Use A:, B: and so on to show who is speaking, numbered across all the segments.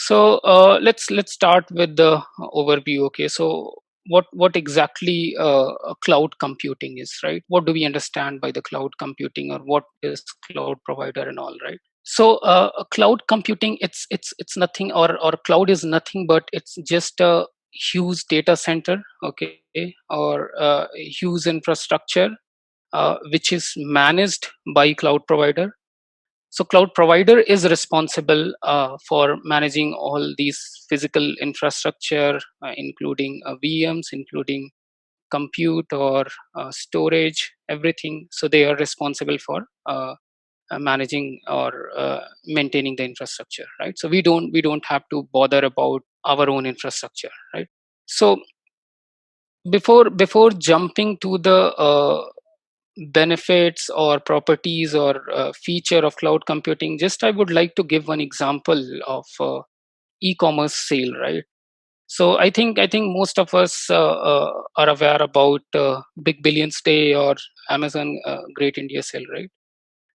A: So let's start with the overview. Okay, so what exactly cloud computing is, right? What do we understand by the cloud computing, or what is cloud provider and all, right? So cloud computing, it's nothing, or cloud is nothing but it's just a huge data center, okay, or a huge infrastructure which is managed by cloud provider. So cloud provider is responsible for managing all these physical infrastructure, including VMs, including compute or storage, everything. So they are responsible for managing or maintaining the infrastructure, right? So we don't have to bother about our own infrastructure, right? So before jumping to the benefits or properties or feature of cloud computing, just I would like to give one example of e-commerce sale, right? So I think most of us are aware about Big Billions Day or Amazon Great India Sale, right?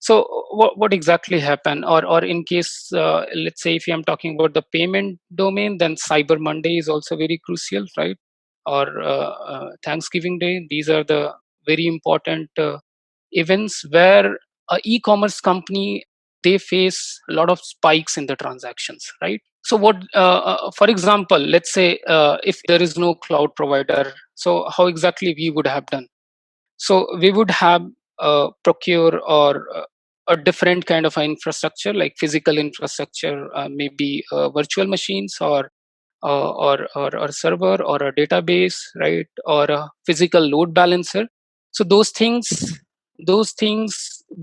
A: So what exactly happened, or in case let's say if I'm talking about the payment domain, then Cyber Monday is also very crucial, right? Or Thanksgiving Day. These are the very important events where a e-commerce company, they face a lot of spikes in the transactions, right? So what for example, let's say if there is no cloud provider, so how exactly we would have done? So we would have procure or a different kind of infrastructure, like physical infrastructure, maybe virtual machines, or a server or a database, right? Or a physical load balancer. So those things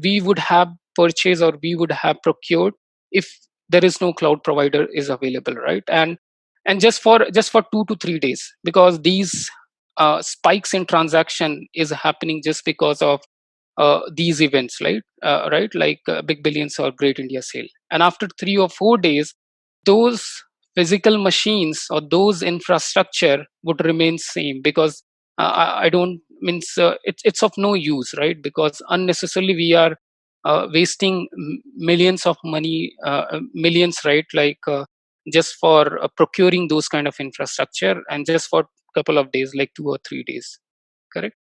A: we would have purchased or we would have procured if there is no cloud provider is available, right? And just for 2 to 3 days, because these spikes in transaction is happening just because of these events, right, like Big Billions or Great India Sale. And after 3 or 4 days, those physical machines or those infrastructure would remain same, because I don't means it's of no use, right? Because unnecessarily we are wasting millions of money, millions, right? Like just for procuring those kind of infrastructure, and just for couple of days, like 2 or 3 days, correct?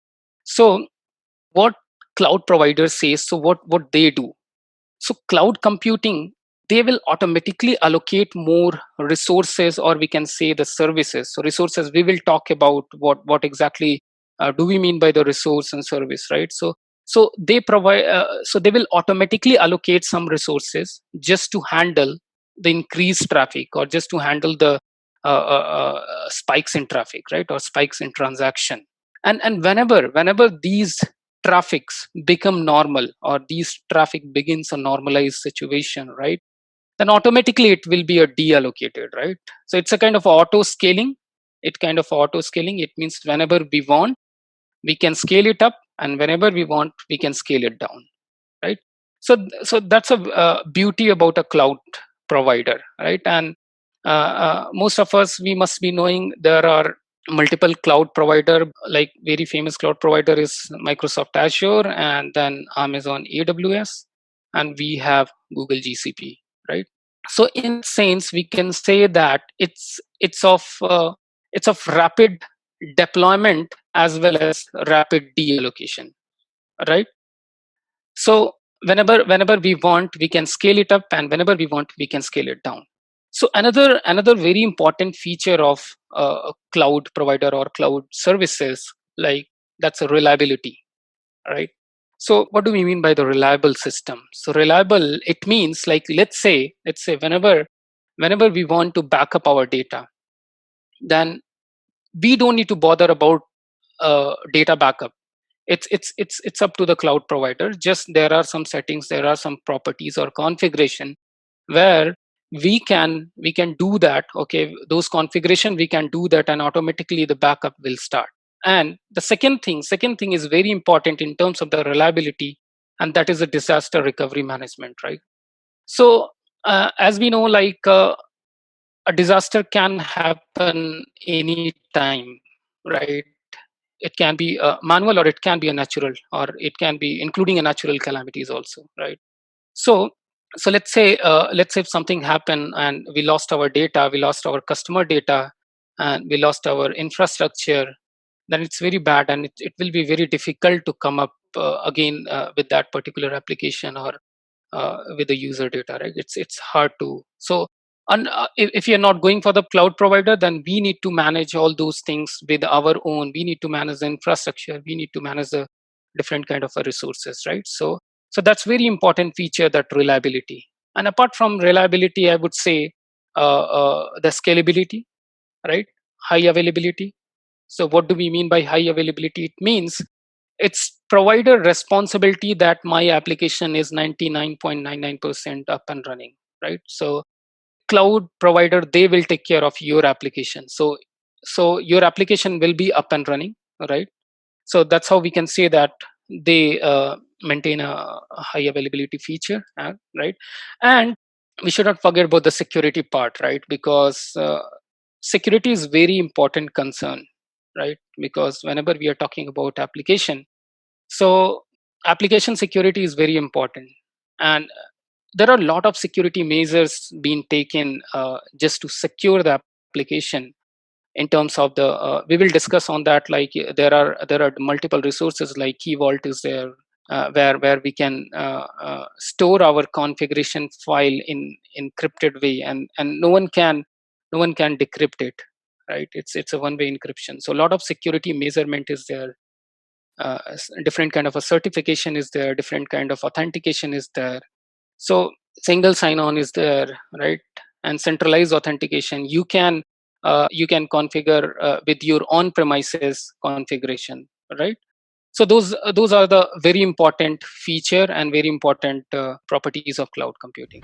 A: So what cloud providers say, so what they do, so cloud computing, they will automatically allocate more resources, or we can say the services. So resources, we will talk about what exactly do we mean by the resource and service, right? So they provide, so they will automatically allocate some resources just to handle the increased traffic, or just to handle the spikes in traffic, right? Or spikes in transaction. And whenever these traffics become normal, or these traffic begins a normalized situation, right, then automatically it will be a deallocated, right? So it's a kind of auto scaling. It means whenever we want, we can scale it up, and whenever we want, we can scale it down, right? So that's a beauty about a cloud provider, right? And most of us, we must be knowing there are multiple cloud provider. Like very famous cloud provider is Microsoft Azure, and then Amazon AWS, and we have Google GCP, right? So in sense, we can say that it's of rapid deployment as well as rapid deallocation, right? So whenever we want, we can scale it up, and whenever we want, we can scale it down. So another very important feature of a cloud provider or cloud services, like, that's a reliability, right? So what do we mean by the reliable system? So reliable, it means, like, let's say whenever we want to back up our data, then we don't need to bother about data backup. It's up to the cloud provider. Just there are some settings, there are some properties or configuration where we can do that. Okay, those configuration, we can do that, and automatically the backup will start. And the second thing is very important in terms of the reliability, and that is the disaster recovery management, right? So as we know, like a disaster can happen anytime, right? It can be manual, or it can be a natural, or it can be including a natural calamities also, right? So So let's say if something happened and we lost our data, we lost our customer data, and we lost our infrastructure, then it's very bad, and it will be very difficult to come up again with that particular application or with the user data, right? It's hard to. So if you're not going for the cloud provider, then we need to manage all those things with our own. We need to manage the infrastructure, we need to manage the different kind of resources, right? So that's very important feature, that reliability. And apart from reliability, I would say the scalability, right? High availability. So what do we mean by high availability? It means it's provider responsibility that my application is 99.99% up and running, right? So cloud provider, they will take care of your application. So your application will be up and running, right? So that's how we can say that they maintain a high availability feature, right? And we should not forget about the security part, right? Because security is very important concern, right? Because whenever we are talking about application, so application security is very important. And there are a lot of security measures being taken just to secure the application. In terms of the we will discuss on that, like there are multiple resources like key vault is there, where we can store our configuration file in encrypted way, and no one can decrypt it, right? It's a one way encryption. So a lot of security measurement is there. Different kind of a certification is there, different kind of authentication is there. So single sign on is there, right? And centralized authentication, you can configure with your on premises configuration, right? So those are the very important feature and very important properties of cloud computing.